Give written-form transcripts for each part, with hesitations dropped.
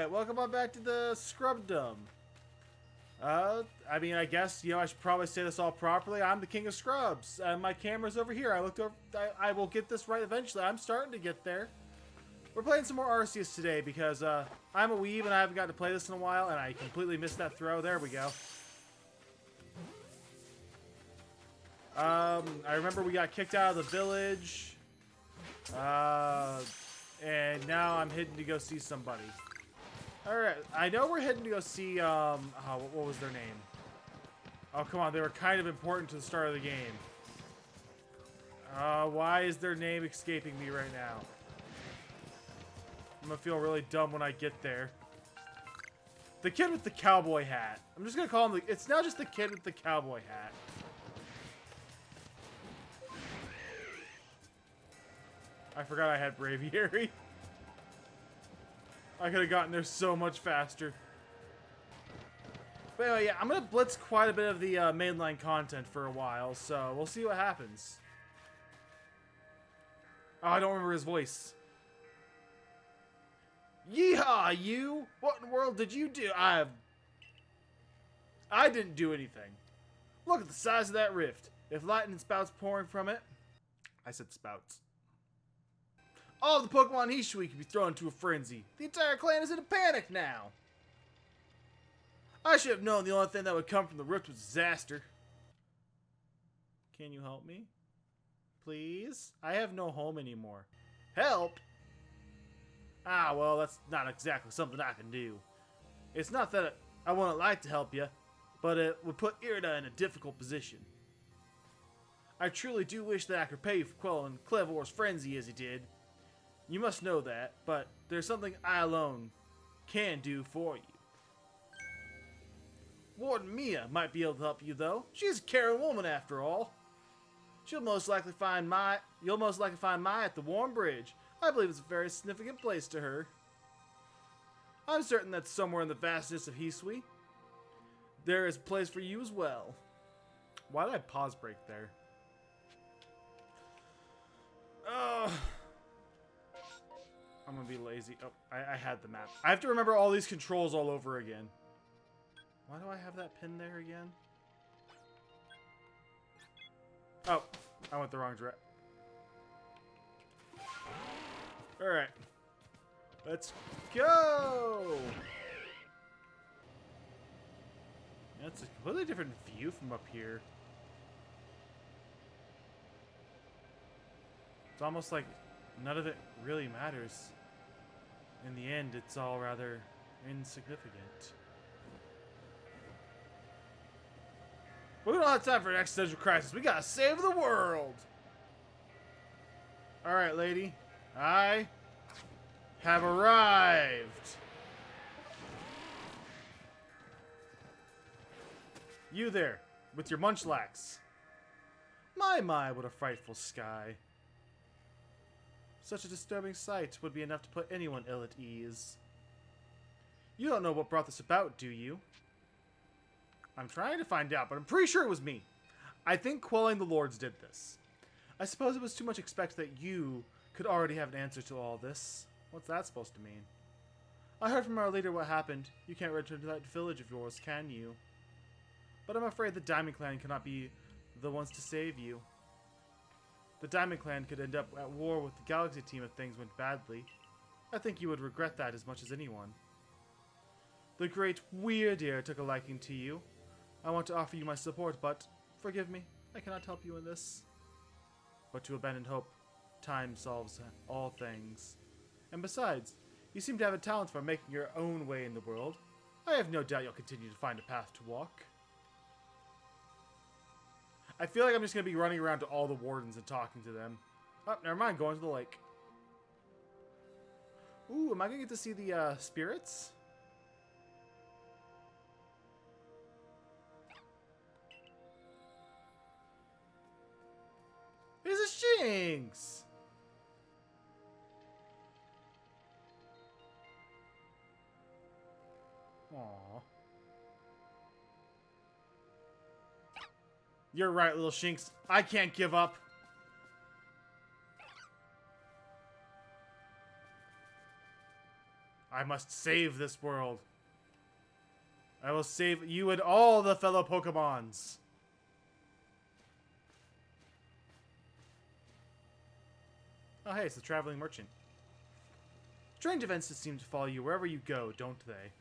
Alright, welcome on back to the Scrubdom. I mean, I guess, I should probably say this all properly. I'm the king of scrubs, and my camera's over here. I looked over. I will get this right eventually. I'm starting to get there. We're playing some more Arceus today because I'm a weeb and I haven't gotten to play this in a while, and I completely missed that throw. There we go. I remember we got kicked out of the village, and now I'm heading to go see somebody. Alright, I know we're heading to go see, what was their name? Oh, come on, they were kind of important to the start of the game. Why is their name escaping me right now? I'm gonna feel really dumb when I get there. The kid with the cowboy hat. I'm just gonna call him it's now just the kid with the cowboy hat. I forgot I had Braviary. I could have gotten there so much faster. But anyway, yeah, I'm going to blitz quite a bit of the mainline content for a while, so we'll see what happens. Oh, I don't remember his voice. Yeehaw, you! What in the world did you do? I didn't do anything. Look at the size of that rift. If lightning spouts pouring from it... I said spouts. All of the Pokemon Hishui could be thrown into a frenzy. The entire clan is in a panic now. I should have known the only thing that would come from the rift was disaster. Can you help me? Please? I have no home anymore. Help? Ah, well, that's not exactly something I can do. It's not that I wouldn't like to help you, but it would put Irida in a difficult position. I truly do wish that I could pay you for quelling Clevor's frenzy as he did. You must know that, but there's something I alone can do for you. Warden Mia might be able to help you, though. She's a caring woman, after all. You'll most likely find Mai at the Warm Bridge. I believe it's a very significant place to her. I'm certain that somewhere in the vastness of Hisui, there is a place for you as well. Why did I pause break there? I'm gonna be lazy. Oh, I had the map. I have to remember all these controls all over again. Why do I have that pin there again? Oh, I went the wrong direction. Alright. Let's go! That's a completely different view from up here. It's almost like none of it really matters. In the end, it's all rather insignificant. We don't have time for an existential crisis. We gotta save the world! Alright, lady. I have arrived! You there, with your munchlax. My, what a frightful sky. Such a disturbing sight would be enough to put anyone ill at ease. You don't know what brought this about, do you? I'm trying to find out, but I'm pretty sure it was me. I think quelling the lords did this. I suppose it was too much expected that you could already have an answer to all this. What's that supposed to mean? I heard from our leader what happened. You can't return to that village of yours, can you? But I'm afraid the Diamond Clan cannot be the ones to save you. The Diamond Clan could end up at war with the Galaxy team if things went badly. I think you would regret that as much as anyone. The great Weirdeer took a liking to you. I want to offer you my support, but forgive me, I cannot help you in this. But to abandon hope, time solves all things. And besides, you seem to have a talent for making your own way in the world. I have no doubt you'll continue to find a path to walk. I feel like I'm just going to be running around to all the wardens and talking to them. Oh, never mind, going to the lake. Ooh, am I going to get to see the spirits? Here's a Shinx! Aww. You're right, little Shinx. I can't give up. I must save this world. I will save you and all the fellow Pokemons. Oh, hey, it's the traveling merchant. Strange events that seem to follow you wherever you go, don't they?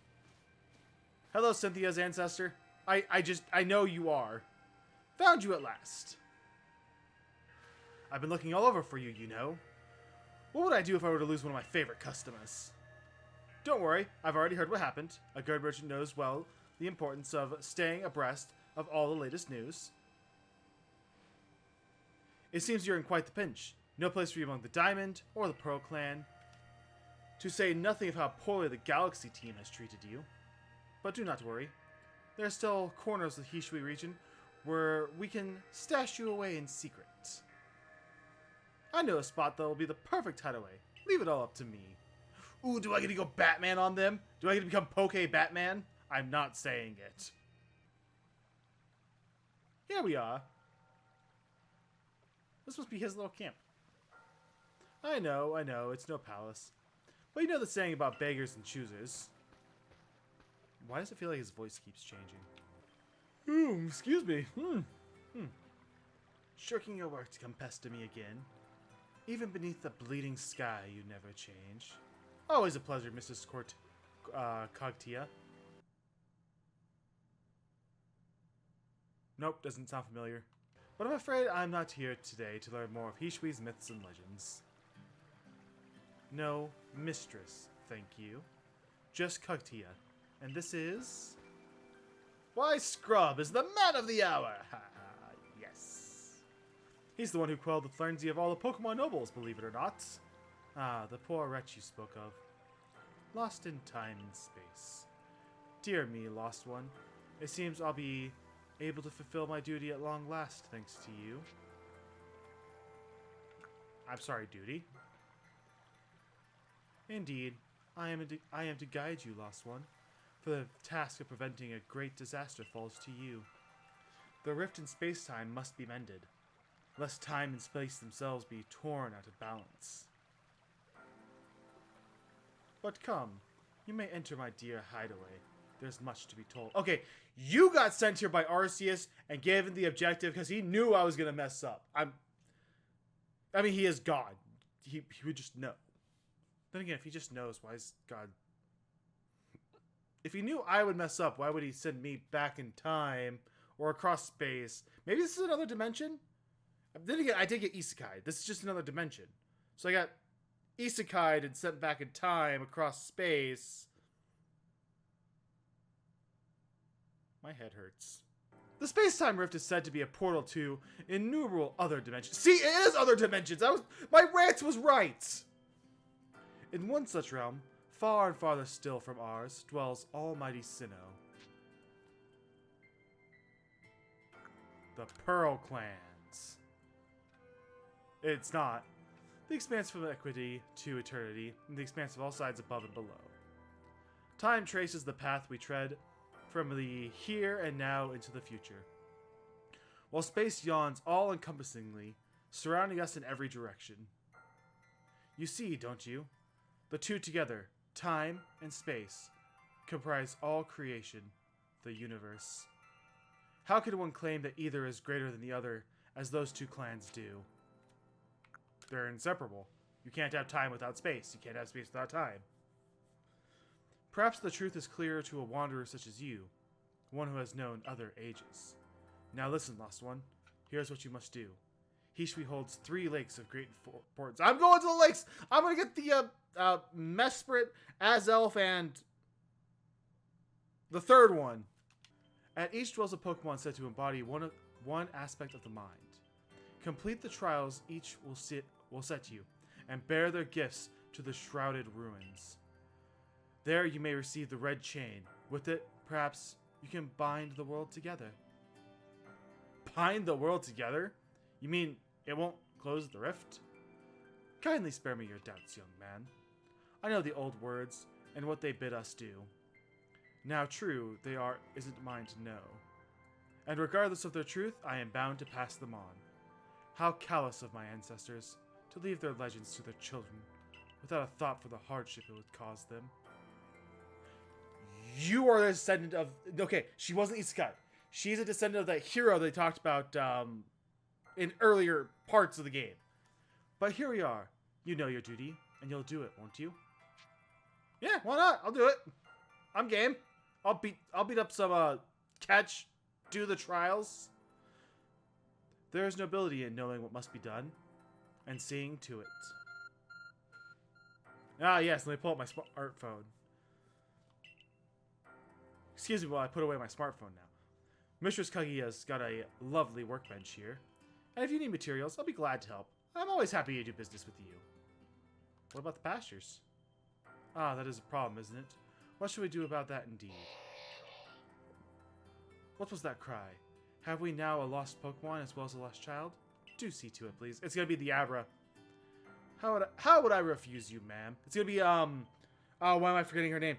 Hello, Cynthia's ancestor. I know you are. Found you at last. I've been looking all over for you, you know. What would I do if I were to lose one of my favorite customers? Don't worry, I've already heard what happened. A good merchant knows well the importance of staying abreast of all the latest news. It seems you're in quite the pinch. No place for you among the Diamond or the Pearl Clan. To say nothing of how poorly the Galaxy team has treated you. But do not worry. There are still corners of the Hishui region where we can stash you away in secret. I know a spot that will be the perfect hideaway. Leave it all up to me. Ooh, do I get to go Batman on them? Do I get to become Poke Batman? I'm not saying it. Here we are. This must be his little camp. I know, it's no palace. But you know the saying about beggars and choosers. Why does it feel like his voice keeps changing? Excuse me. Shirking your work to come pester me again. Even beneath the bleeding sky, you never change. Always a pleasure, Mrs. Cogtia. Nope, doesn't sound familiar. But I'm afraid I'm not here today to learn more of Hishui's myths and legends. No, mistress, thank you. Just Cogtia. And this is... Why, Scrub is the man of the hour! Yes. He's the one who quelled the frenzy of all the Pokemon nobles, believe it or not. Ah, the poor wretch you spoke of. Lost in time and space. Dear me, lost one. It seems I'll be able to fulfill my duty at long last, thanks to you. I'm sorry, duty. Indeed, I am to guide you, lost one. For the task of preventing a great disaster falls to you. The rift in space-time must be mended, lest time and space themselves be torn out of balance. But come, you may enter my dear hideaway. There's much to be told. Okay, you got sent here by Arceus and gave him the objective because he knew I was going to mess up. I mean, he is God. He would just know. Then again, if he just knows, why is God... If he knew I would mess up, why would he send me back in time or across space? Maybe this is another dimension? Then again, I did get isekai. This is just another dimension. So I got isekai'd and sent back in time across space. My head hurts. The space-time rift is said to be a portal to innumerable other dimensions. See, it is other dimensions! My rant was right! In one such realm, far and farther still from ours, dwells almighty Sinnoh. The Pearl Clans. It's not. The expanse from equity to eternity, and the expanse of all sides above and below. Time traces the path we tread from the here and now into the future. While space yawns all-encompassingly, surrounding us in every direction. You see, don't you? The two together, time and space, comprise all creation, the universe. How could one claim that either is greater than the other, as those two clans do? They're inseparable. You can't have time without space. You can't have space without time. Perhaps the truth is clearer to a wanderer such as you, one who has known other ages. Now listen, Lost One. Here's what you must do. Hishui holds 3 lakes of great importance. I'm going to the lakes! I'm going to get the Mesprit, Azelf, and the third one. At each dwells a Pokemon said to embody one aspect of the mind. Complete the trials each will set you, and bear their gifts to the shrouded ruins. There you may receive the red chain. With it, perhaps, you can bind the world together. Bind the world together? You mean it won't close the rift? Kindly spare me your doubts, young man. I know the old words, and what they bid us do. Now true they are isn't mine to know. And regardless of their truth, I am bound to pass them on. How callous of my ancestors, to leave their legends to their children, without a thought for the hardship it would cause them. You are the descendant of... Okay, she wasn't Isekai. She's a descendant of that hero they talked about in earlier parts of the game. But here we are. You know your duty, and you'll do it, won't you? Yeah, why not? I'll do it. I'm game. I'll beat up some catch, do the trials. There is nobility in knowing what must be done, and seeing to it. Ah, yes, let me pull up my smartphone. Excuse me while I put away my smartphone now. Mistress Kaguya's got a lovely workbench here. And if you need materials, I'll be glad to help. I'm always happy to do business with you. What about the pastures? Ah, that is a problem, isn't it? What should we do about that indeed? What was that cry? Have we now a lost Pokemon as well as a lost child? Do see to it, please. It's gonna be the Abra. How would I refuse you, ma'am? It's gonna be, oh, why am I forgetting her name?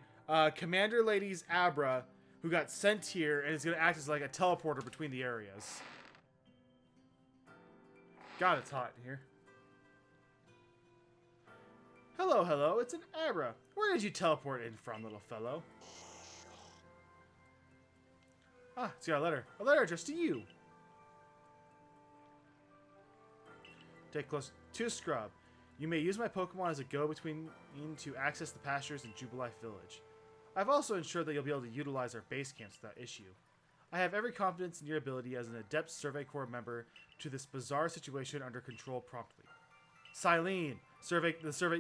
Commander Lady's Abra, who got sent here and is gonna act as like a teleporter between the areas. God, it's hot in here. Hello, hello, it's an Abra. Where did you teleport in from, little fellow? Ah, it's got a letter. A letter addressed to you. Take close to Scrub. You may use my Pokemon as a go-between to access the pastures in Jubilife Village. I've also ensured that you'll be able to utilize our base camps without issue. I have every confidence in your ability as an adept Survey Corps member to this bizarre situation under control promptly. Silene,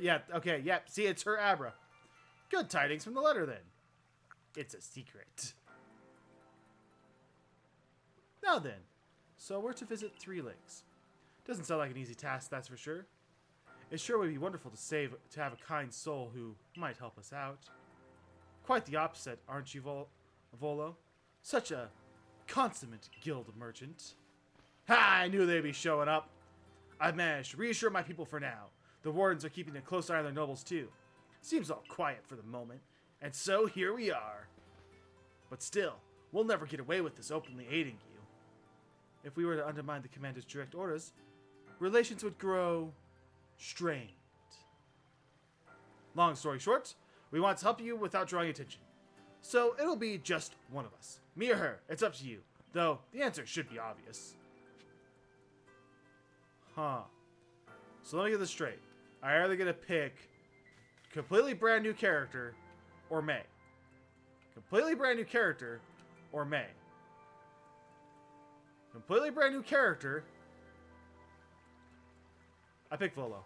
yeah, okay, yeah, see, it's her Abra. Good tidings from the letter, then. It's a secret. Now then, so we're to visit 3 lakes. Doesn't sound like an easy task, that's for sure. It sure would be wonderful to have a kind soul who might help us out. Quite the opposite, aren't you, Volo? Such a consummate guild merchant. Ha! I knew they'd be showing up. I've managed to reassure my people for now. The wardens are keeping a close eye on their nobles too. Seems all quiet for the moment, and so here we are. But still, we'll never get away with this openly aiding you. If we were to undermine the commander's direct orders, relations would grow strained. Long story short, we want to help you without drawing attention. So it'll be just one of us. Me or her, it's up to you. Though, the answer should be obvious. Huh. So let me get this straight. I'm either going to pick completely brand new character or May. Completely brand new character or May. Completely brand new character. I pick Volo.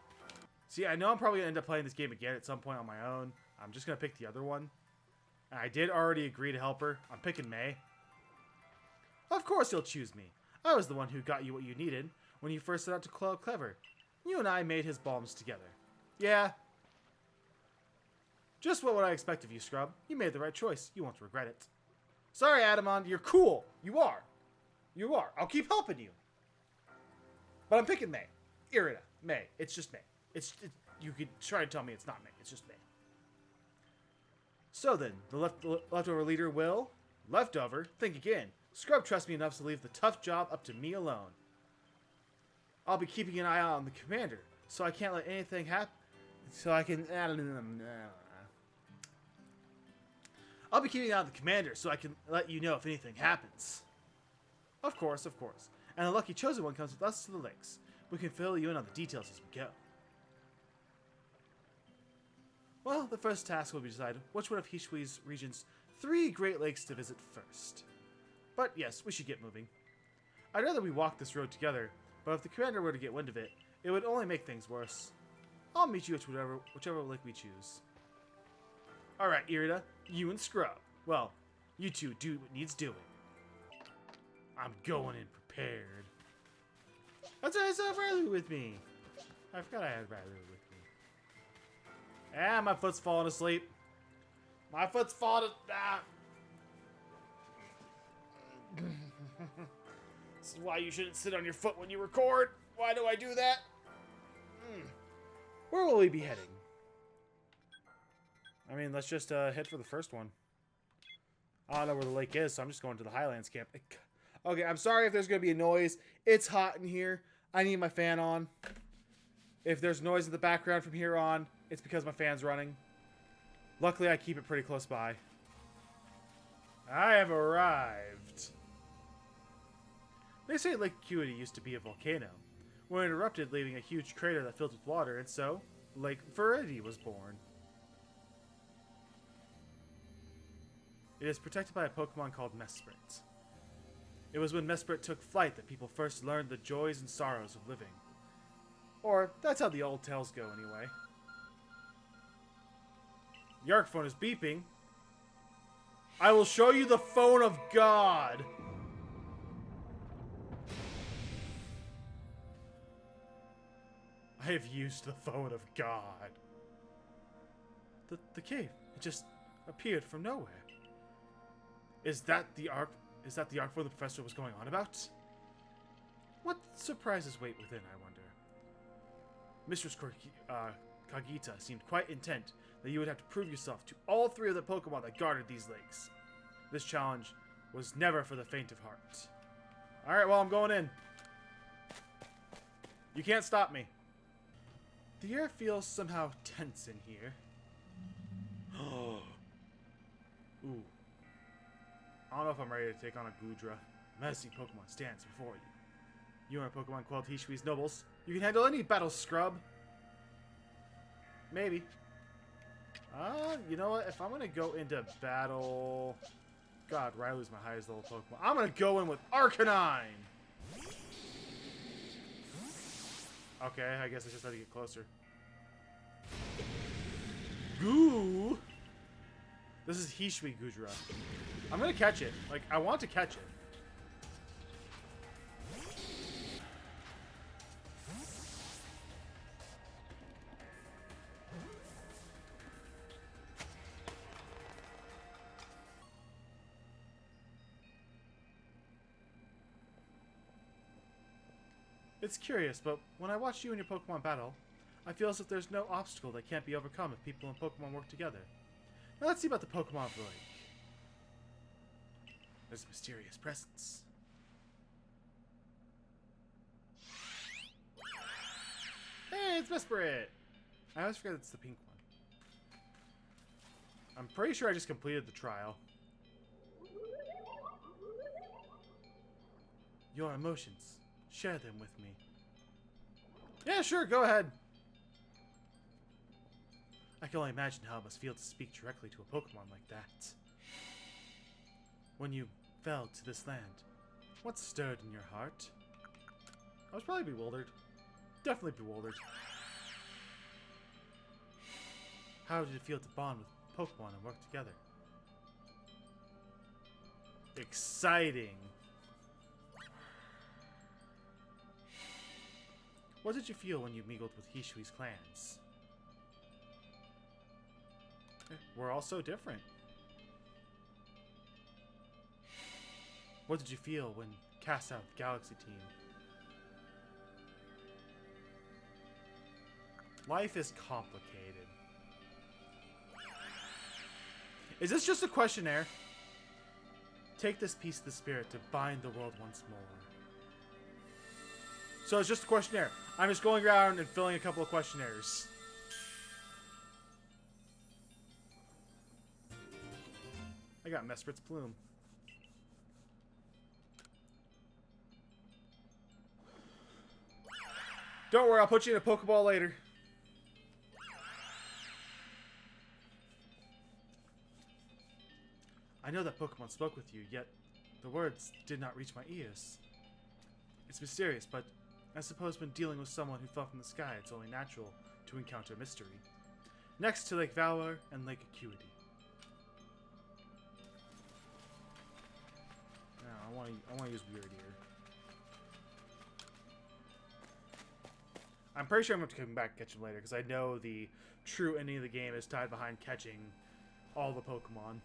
See, I know I'm probably going to end up playing this game again at some point on my own. I'm just going to pick the other one. And I did already agree to help her. I'm picking May. Of course you'll choose me. I was the one who got you what you needed when you first set out to Cloud Clever. You and I made his balms together. Yeah. Just what would I expect of you, Scrub? You made the right choice. You won't regret it. Sorry, Adamond. You're cool. You are. You are. I'll keep helping you. But I'm picking May. Irida. May. It's just May. You could try to tell me it's not May. It's just May. So then, the leftover leader will... Leftover? Think again. Scrub trusts me enough to leave the tough job up to me alone. I'll be keeping an eye out on the commander, so I can't let anything happen. So I can... I'll be keeping an eye on the commander, so I can let you know if anything happens. Of course, of course. And the lucky chosen one comes with us to the lakes. We can fill you in on the details as we go. Well, the first task will be to decide which one of Hishui's region's 3 Great Lakes to visit first. But yes, we should get moving. I'd rather we walk this road together, but if the commander were to get wind of it, it would only make things worse. I'll meet you at whichever lake we choose. Alright, Irida, you and Scrub. Well, you two do what needs doing. I'm going in prepared. That's why I still have Riley with me. I forgot I had Riley with me. Ah, my foot's falling asleep. My foot's falling This is why you shouldn't sit on your foot when you record. Why do I do that? Where will we be heading? I mean, let's just head for the first one. I don't know where the lake is, so I'm just going to the Highlands camp. Okay, I'm sorry if there's going to be a noise. It's hot in here. I need my fan on. If there's noise in the background from here on, it's because my fan's running. Luckily, I keep it pretty close by. I have arrived. They say Lake Acuity used to be a volcano, when it erupted, leaving a huge crater that filled with water, and so Lake Viridity was born. It is protected by a Pokemon called Mesprit. It was when Mesprit took flight that people first learned the joys and sorrows of living. Or, that's how the old tales go anyway. The Arc phone is beeping. I will show you the phone of God! I have used the phone of God. The cave, it just appeared from nowhere. Is that the Arc phone the professor was going on about? What surprises wait within, I wonder? Mistress Kagita seemed quite intent that you would have to prove yourself to all three of the Pokemon that guarded these lakes. This challenge was never for the faint of heart. Alright, well, I'm going in. You can't stop me. The air feels somehow tense in here. Ooh. I don't know if I'm ready to take on a Goodra. A menacing Pokemon stands before you. You are a Pokemon called Hishui's Nobles. You can handle any battle, scrub. Maybe. You know what? If I'm gonna go into battle... God, Riley's my highest level Pokemon. I'm gonna go in with Arcanine! Okay, I guess I just had to get closer. Goo! This is Hishui Goodra. I'm gonna catch it. Like, I want to catch it. It's curious, but when I watch you and your Pokemon battle, I feel as if there's no obstacle that can't be overcome if people and Pokemon work together. Now let's see about the Pokemon of the lake. There's a mysterious presence. Hey, it's Mesprit! I always forget it's the pink one. I'm pretty sure I just completed the trial. Your emotions. Share them with me. Yeah, sure, go ahead. I can only imagine how it must feel to speak directly to a Pokemon like that. When you fell to this land, what stirred in your heart? I was probably bewildered. Definitely bewildered. How did it feel to bond with Pokemon and work together? Exciting. What did you feel when you mingled with Hishui's clans? We're all so different. What did you feel when cast out the Galaxy team? Life is complicated. Is this just a questionnaire? Take this piece of the spirit to bind the world once more. So it's just a questionnaire. I'm just going around and filling a couple of questionnaires. I got Mesprit's plume. Don't worry, I'll put you in a Pokeball later. I know that Pokemon spoke with you, yet the words did not reach my ears. It's mysterious, but I suppose when dealing with someone who fell from the sky, it's only natural to encounter mystery. Next to Lake Valor and Lake Acuity. Now, I want to use Weird here. I'm pretty sure I'm going to come back and catch him later, because I know the true ending of the game is tied behind catching all the Pokemon.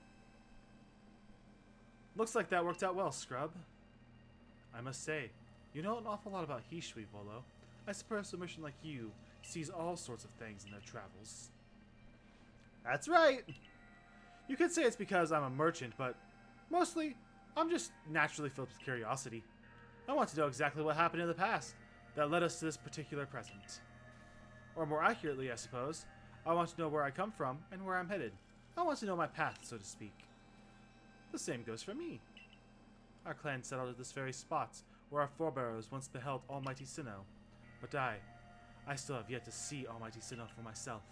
Looks like that worked out well, Scrub. I must say, you know an awful lot about Hishui, Volo. I suppose a mission like you sees all sorts of things in their travels. That's right! You could say it's because I'm a merchant, but mostly, I'm just naturally filled with curiosity. I want to know exactly what happened in the past that led us to this particular present. Or more accurately, I suppose, I want to know where I come from and where I'm headed. I want to know my path, so to speak. The same goes for me. Our clan settled at this very spot, where our forebears once beheld Almighty Sinnoh. But I still have yet to see Almighty Sinnoh for myself.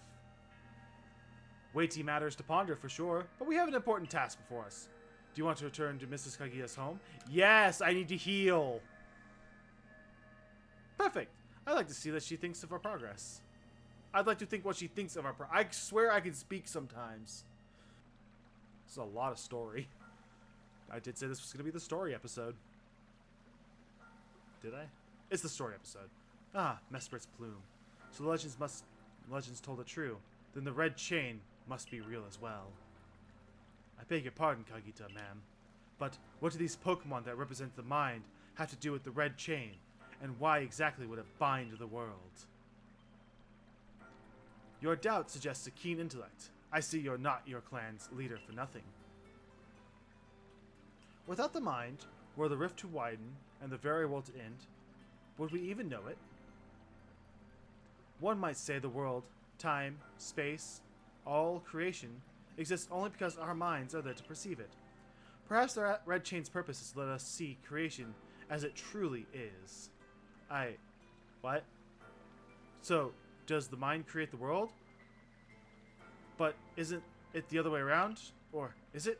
Weighty matters to ponder for sure, but we have an important task before us. Do you want to return to Mrs. Kaguya's home? Yes, I need to heal! Perfect! I'd like to see that she thinks of our progress. I'd like to think what she thinks of our I swear I can speak sometimes. This is a lot of story. I did say this was going to be the story episode. Did I? It's the story episode. Ah, Mesprit's plume. So the legends told it true. Then the red chain must be real as well. I beg your pardon, Kagita, ma'am. But what do these Pokemon that represent the mind have to do with the red chain? And why exactly would it bind the world? Your doubt suggests a keen intellect. I see you're not your clan's leader for nothing. Without the mind, were the rift to widen and the very world to end, would we even know it? One might say the world, time, space, all creation, exists only because our minds are there to perceive it. Perhaps the red chain's purpose is to let us see creation as it truly is. What? So, does the mind create the world? But isn't it the other way around? Or is it?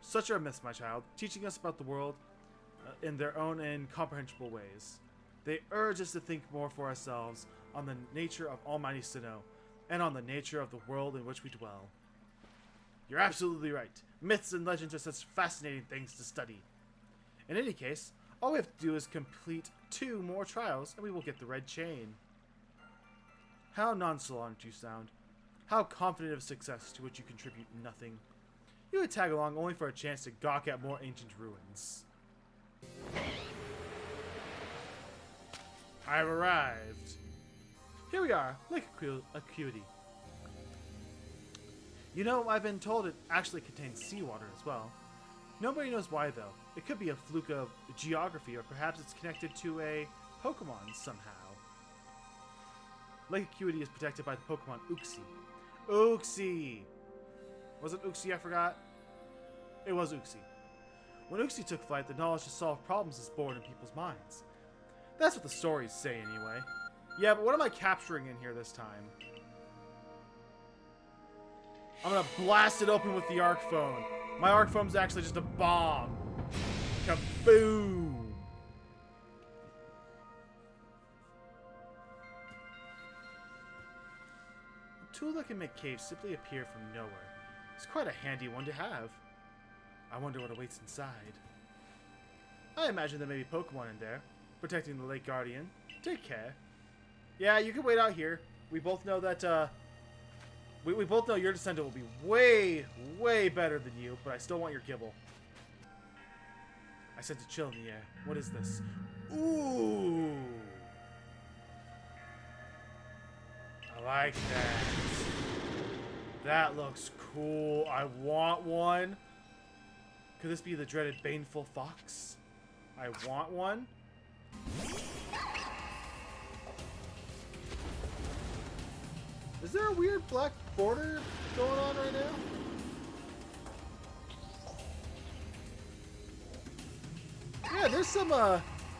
Such are myths, my child, teaching us about the world in their own incomprehensible ways. They urge us to think more for ourselves on the nature of Almighty Sinnoh, and on the nature of the world in which we dwell. You're absolutely right. Myths and legends are such fascinating things to study. In any case, all we have to do is complete 2 more trials, and we will get the red chain. How nonchalant you sound. How confident of success to which you contribute nothing. You would tag along only for a chance to gawk at more ancient ruins. I've arrived. Here we are, Lake Acuity. You know, I've been told it actually contains seawater as well. Nobody knows why, though. It could be a fluke of geography, or perhaps it's connected to a Pokemon somehow. Lake Acuity is protected by the Pokemon Uxie. Uxie! Was it Uxie I forgot? It was Uxie. When Uxie took flight, the knowledge to solve problems is born in people's minds. That's what the stories say, anyway. Yeah, but what am I capturing in here this time? I'm gonna blast it open with the Arc Phone. My Arc Phone's actually just a bomb. Kaboom! A tool that can make caves simply appear from nowhere. It's quite a handy one to have. I wonder what awaits inside. I imagine there may be Pokemon in there, protecting the Lake Guardian. Take care. Yeah, you can wait out here. We both know that, we both know your descendant will be way, way better than you, but I still want your kibble. I sense a chill in the air. What is this? Ooh! I like that. That looks cool. I want one. Could this be the dreaded Baneful Fox? I want one. Is there a weird black border going on right now? Yeah, there's some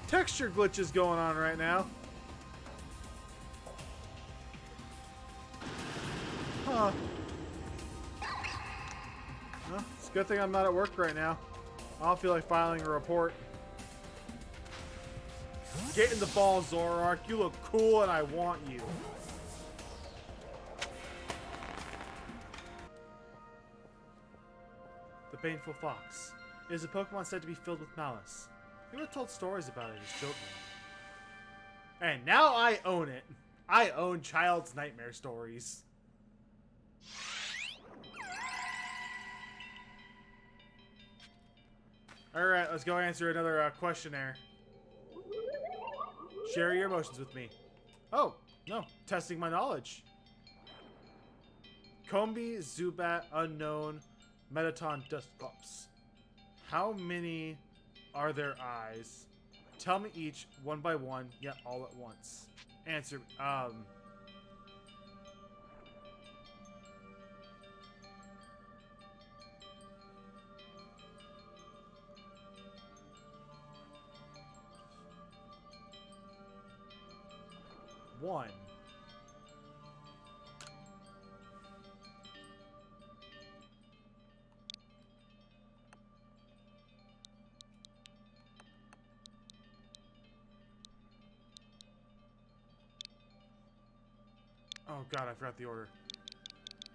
texture glitches going on right now. Huh. Well, it's a good thing I'm not at work right now. I don't feel like filing a report. Get in the ball, Zoroark. You look cool and I want you. The Baneful Fox. It is a Pokemon said to be filled with malice. We were told stories about it as children. And now I own it. I own Child's Nightmare stories. Alright, let's go answer another questionnaire. Share your emotions with me. Oh, no. Testing my knowledge. Combi, Zubat, Unknown, Metaton, Dusclops. How many are there eyes? Tell me each, one by one, yet all at once. Answer, 1. Oh god, I forgot the order.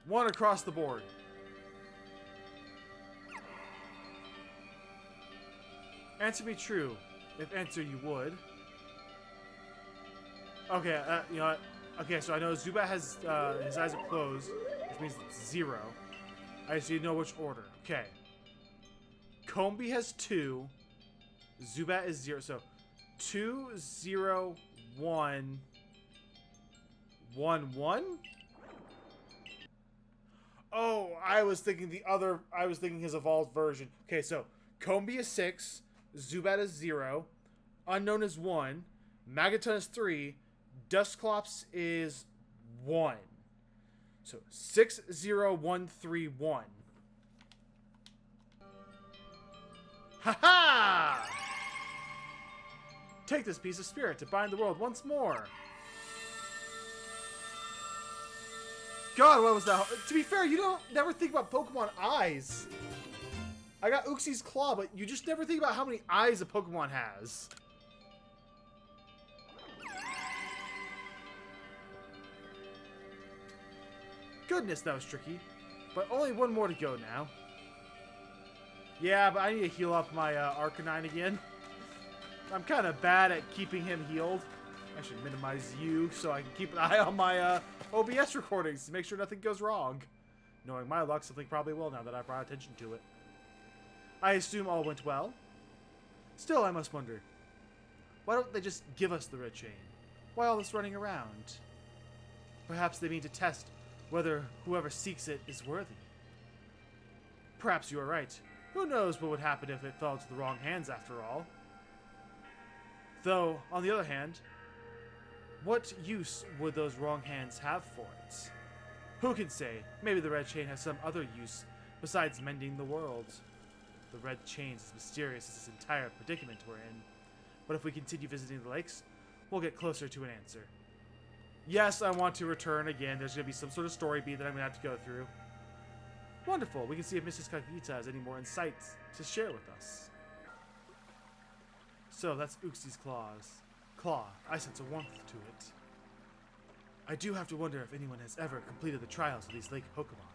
1 across the board. Answer me true, if answer you would. Okay, you know what? Okay, so I know Zubat has, his eyes are closed, which means it's 0. I just need to know which order. Okay. Combee has 2. Zubat is 0. So, 2, 0, 1, 1, 1? Oh, I was thinking his evolved version. Okay, so, Combee is 6, Zubat is 0, Unknown is 1, Magaton is 3, Dusclops is 1. So 6, 0, 1, 3, 1. Ha-ha! Take this piece of spirit to bind the world once more. God, what was that? To be fair, you don't never think about Pokemon eyes. I got Uxie's Claw, but you just never think about how many eyes a Pokemon has. Goodness, that was tricky. But only one more to go now. Yeah, but I need to heal up my Arcanine again. I'm kind of bad at keeping him healed. I should minimize you so I can keep an eye on my OBS recordings to make sure nothing goes wrong. Knowing my luck, something probably will now that I've brought attention to it. I assume all went well. Still, I must wonder. Why don't they just give us the red chain? Why all this running around? Perhaps they mean to test whether whoever seeks it is worthy. Perhaps you are right. Who knows what would happen if it fell into the wrong hands after all? Though, on the other hand, what use would those wrong hands have for it? Who can say? Maybe the red chain has some other use besides mending the world. The red chain is as mysterious as this entire predicament we're in. But if we continue visiting the lakes, we'll get closer to an answer. Yes, I want to return again. There's going to be some sort of story beat that I'm going to have to go through. Wonderful. We can see if Mrs. Kagita has any more insights to share with us. So, that's Uxie's Claw. I sense a warmth to it. I do have to wonder if anyone has ever completed the trials of these lake Pokemon.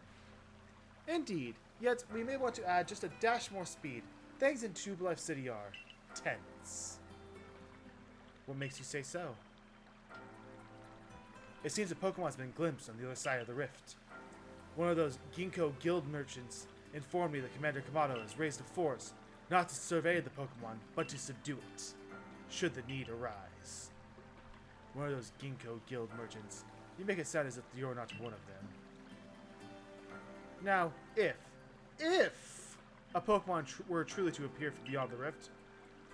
Indeed. Yet, we may want to add just a dash more speed. Things in Tube Life City are tense. What makes you say so? It seems a Pokemon has been glimpsed on the other side of the rift. One of those Ginkgo guild merchants informed me that Commander Kamado has raised a force, not to survey the Pokemon, but to subdue it, should the need arise. One of those Ginkgo guild merchants. You make it sound as if you're not one of them. Now, if a Pokemon were truly to appear from beyond the rift,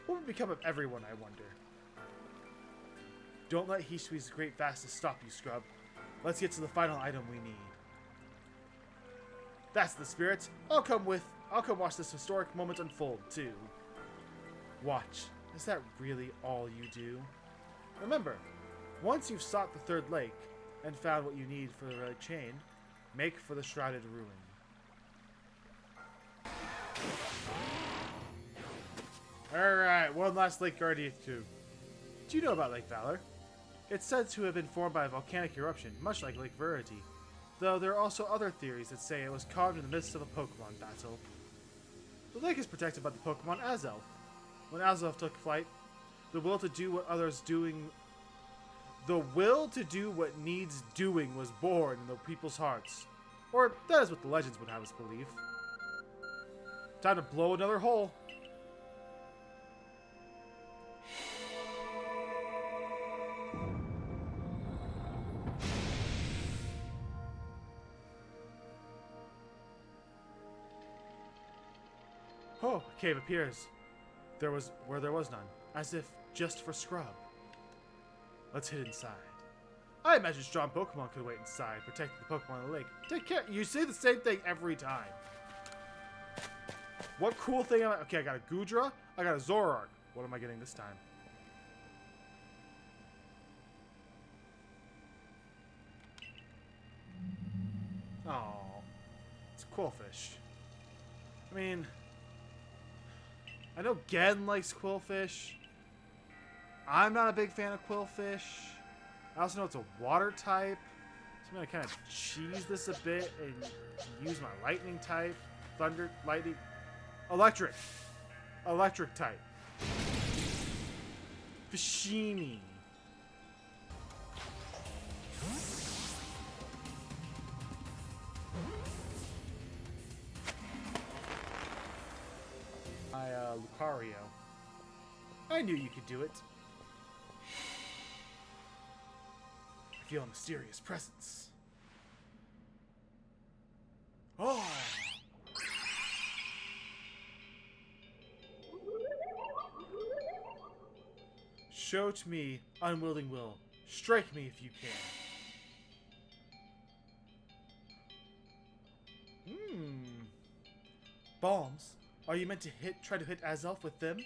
what would become of everyone, I wonder? Don't let Hisui's great fastness stop you, scrub. Let's get to the final item we need. That's the spirit. I'll come watch this historic moment unfold, too. Watch. Is that really all you do? Remember, once you've sought the third lake and found what you need for the red chain, make for the shrouded ruin. Alright, one last Lake Guardian 2. Do you know about Lake Valor? It's said to have been formed by a volcanic eruption, much like Lake Verity, though there are also other theories that say it was carved in the midst of a Pokemon battle. The lake is protected by the Pokemon Azelf. When Azelf took flight, the will to do what needs doing was born in the people's hearts. Or that is what the legends would have us believe. Time to blow another hole. Oh, a cave appears. Where there was none, as if just for scrub. Let's hit inside. I imagine strong Pokemon could wait inside, protecting the Pokemon in the lake. Take care. You say the same thing every time. What cool thing am I? Okay, I got a Goodra. I got a Zoroark. What am I getting this time? Quillfish. I mean, I know Gen likes Quillfish. I'm not a big fan of Quillfish. I also know it's a water type. So I'm going to kind of cheese this a bit and use my lightning type. Thunder, lightning, electric. Electric type. Fishini. Lucario. I knew you could do it. I feel a mysterious presence. Oh! Show to me, unwilling will. Strike me if you can. Bombs? Are you meant to try to hit Azelf with them?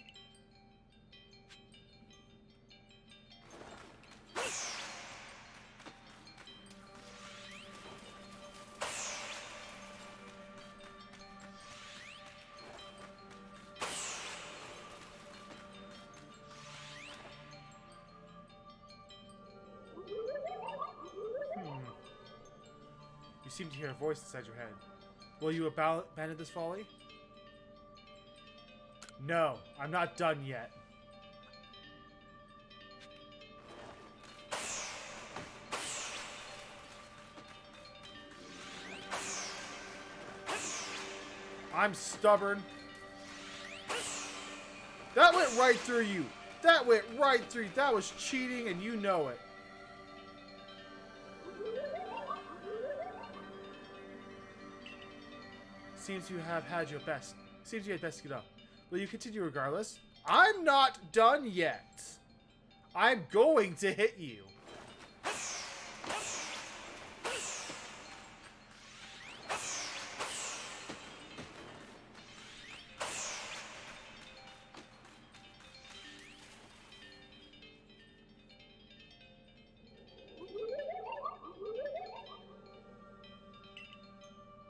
You seem to hear a voice inside your head. Will you abandon this folly? No, I'm not done yet. I'm stubborn. That went right through you. That went right through you. That was cheating and you know it. Seems you have had your best. Seems you had best get up. Will you continue regardless? I'm not done yet. I'm going to hit you.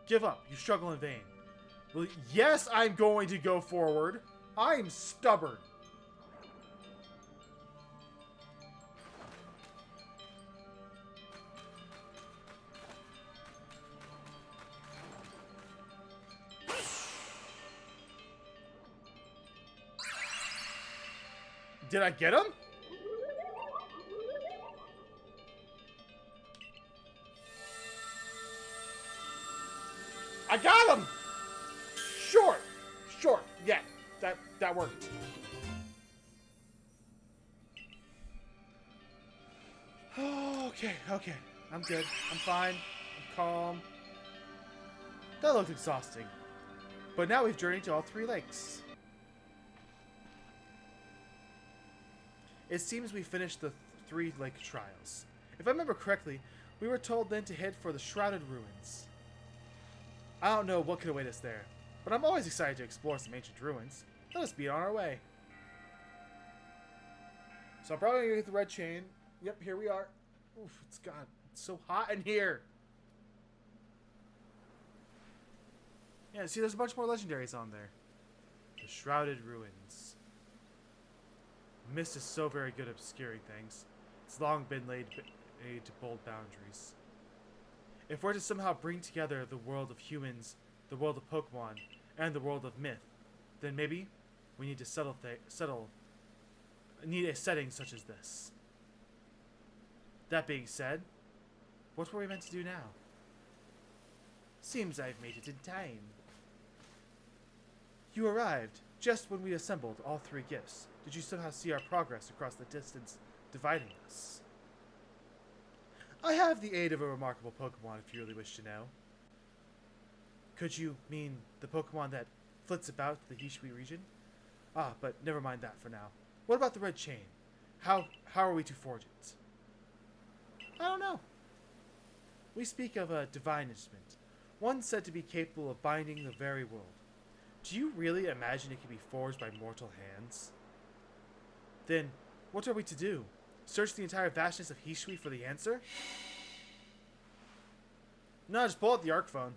Give up. You struggle in vain. Well, yes, I'm going to go forward. I'm stubborn. Did I get him? I got him! Short. Yeah, that worked. Okay. I'm good. I'm fine. I'm calm. That looked exhausting. But now we've journeyed to all 3 lakes. It seems we finished the 3 lake trials. If I remember correctly, we were told then to head for the Shrouded Ruins. I don't know what could await us there, but I'm always excited to explore some ancient ruins. Let us be on our way. So I'm probably going to get the red chain. Yep, here we are. Oof, it's so hot in here. Yeah, see, there's a bunch more legendaries on there. The Shrouded Ruins. Mist is so very good at obscuring things. It's long been laid to bold boundaries. If we're to somehow bring together the world of humans, the world of Pokemon, and the world of myth, then maybe we need to need a setting such as this. That being said, what were we meant to do now? Seems I've made it in time. You arrived just when we assembled all 3 gifts. Did you somehow see our progress across the distance dividing us? I have the aid of a remarkable Pokemon if you really wish to know. Could you mean the Pokemon that flits about the Hishui region? Ah, but never mind that for now. What about the red chain? How are we to forge it? I don't know. We speak of a divine instrument, one said to be capable of binding the very world. Do you really imagine it can be forged by mortal hands? Then, what are we to do? Search the entire vastness of Hishui for the answer? No, just pull out the Arc phone.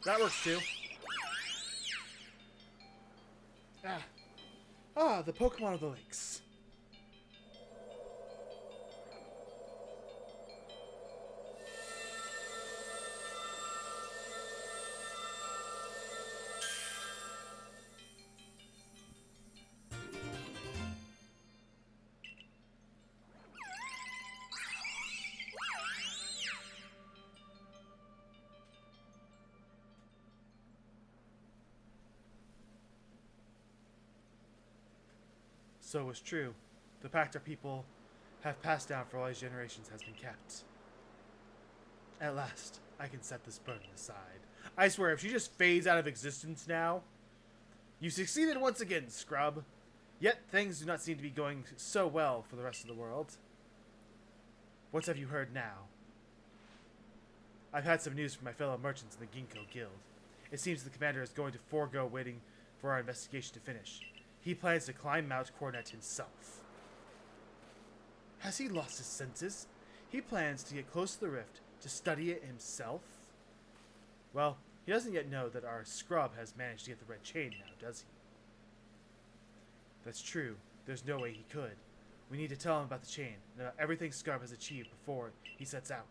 That works too. The Pokemon of the lakes. So it was true. The pact our people have passed down for all these generations has been kept. At last, I can set this burden aside. I swear, if she just fades out of existence now... You succeeded once again, Scrub. Yet things do not seem to be going so well for the rest of the world. What have you heard now? I've had some news from my fellow merchants in the Ginkgo Guild. It seems the commander is going to forego waiting for our investigation to finish. He plans to climb Mount Coronet himself. Has he lost his senses? He plans to get close to the rift to study it himself? Well, he doesn't yet know that our Scrub has managed to get the red chain now, does he? That's true. There's no way he could. We need to tell him about the chain and about everything Scrub has achieved before he sets out.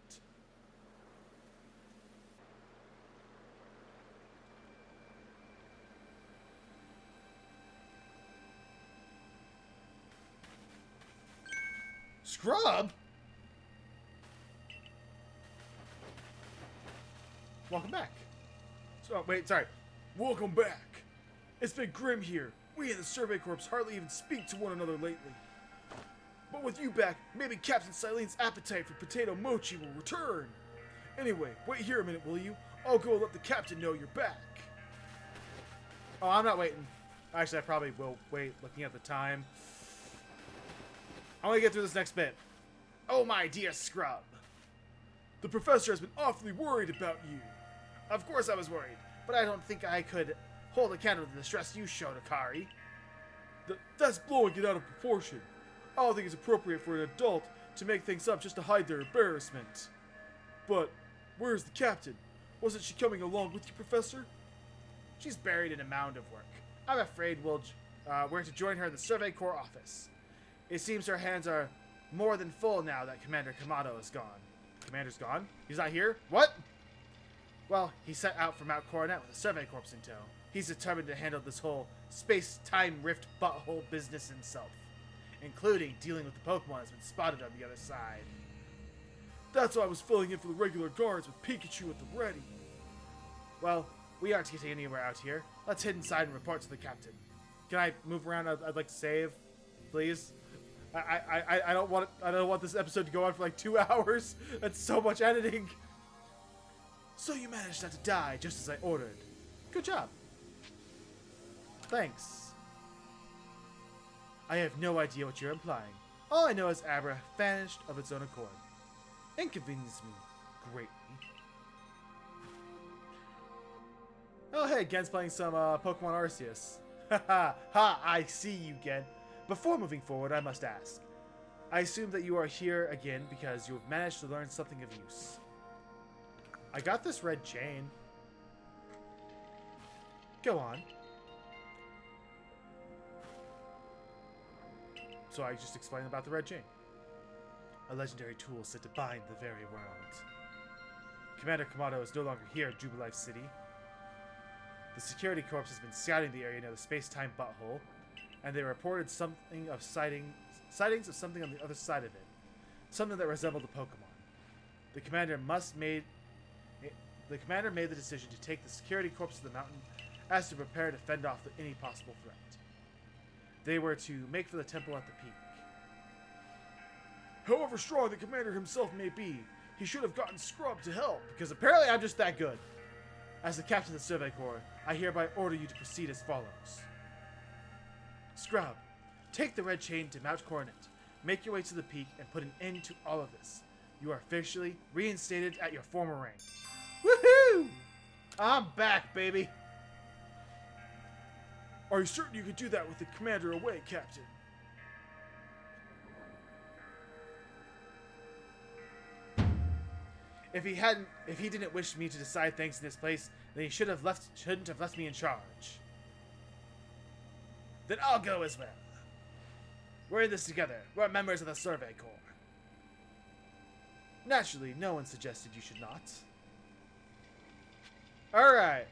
Scrub? Welcome back. So, wait, sorry. Welcome back. It's been grim here. We in the Survey Corps hardly even speak to one another lately. But with you back, maybe Captain Silene's appetite for potato mochi will return. Anyway, wait here a minute, will you? I'll go and let the captain know you're back. Oh, I'm not waiting. Actually, I probably will wait, looking at the time. I want to get through this next bit. Oh, my dear Scrub. The professor has been awfully worried about you. Of course I was worried, but I don't think I could hold a candle to the stress you showed, Akari. That's blowing it out of proportion. I don't think it's appropriate for an adult to make things up just to hide their embarrassment. But, where's the captain? Wasn't she coming along with you, Professor? She's buried in a mound of work. I'm afraid we're to join her in the Survey Corps office. It seems her hands are more than full now that Commander Kamado is gone. Commander's gone? He's not here? What? Well, he set out for Mount Coronet with the Survey Corps in tow. He's determined to handle this whole space-time rift butthole business himself, including dealing with the Pokemon that's been spotted on the other side. That's why I was filling in for the regular guards with Pikachu at the ready. Well, we aren't getting anywhere out here. Let's head inside and report to the captain. Can I move around? I'd like to save, please. I don't want this episode to go on for like 2 hours. That's so much editing. So you managed not to die just as I ordered. Good job. Thanks. I have no idea what you're implying. All I know is Abra vanished of its own accord. Inconvenienced me greatly. Oh hey, Gen's playing some Pokemon Arceus. Ha I see you, Gen. Before moving forward, I must ask. I assume that you are here again because you have managed to learn something of use. I got this red chain. Go on. So I just explained about the red chain. A legendary tool set to bind the very world. Commander Kamado is no longer here at Jubilife City. The security corps has been scouting the area near the space-time butthole, and they reported something of sightings of something on the other side of it. Something that resembled a Pokemon. The commander made the decision to take the security corps to the mountain as to prepare to fend off any possible threat. They were to make for the temple at the peak. However strong the commander himself may be, he should have gotten Scrub to help, because apparently I'm just that good. As the captain of the Survey Corps, I hereby order you to proceed as follows. Scrub, take the red chain to Mount Coronet, make your way to the peak, and put an end to all of this. You are officially reinstated at your former rank. Woohoo! I'm back, baby! Are you certain you could do that with the commander away, Captain? If he didn't wish me to decide things in this place, then he shouldn't have left me in charge. Then I'll go as well. We're in this together. We're members of the Survey Corps. Naturally, no one suggested you should not. Alright.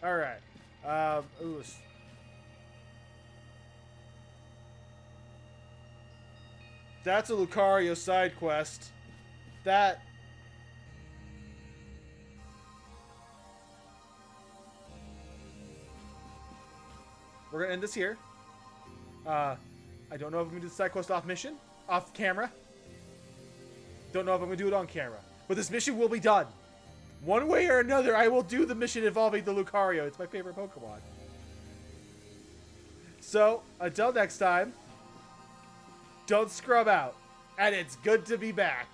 Ooh. That's a Lucario side quest. That... We're gonna end this here. I don't know if I'm gonna do the side quest off camera. Don't know if I'm gonna do it on camera. But this mission will be done. One way or another, I will do the mission involving the Lucario. It's my favorite Pokemon. So, until next time, don't scrub out. And it's good to be back.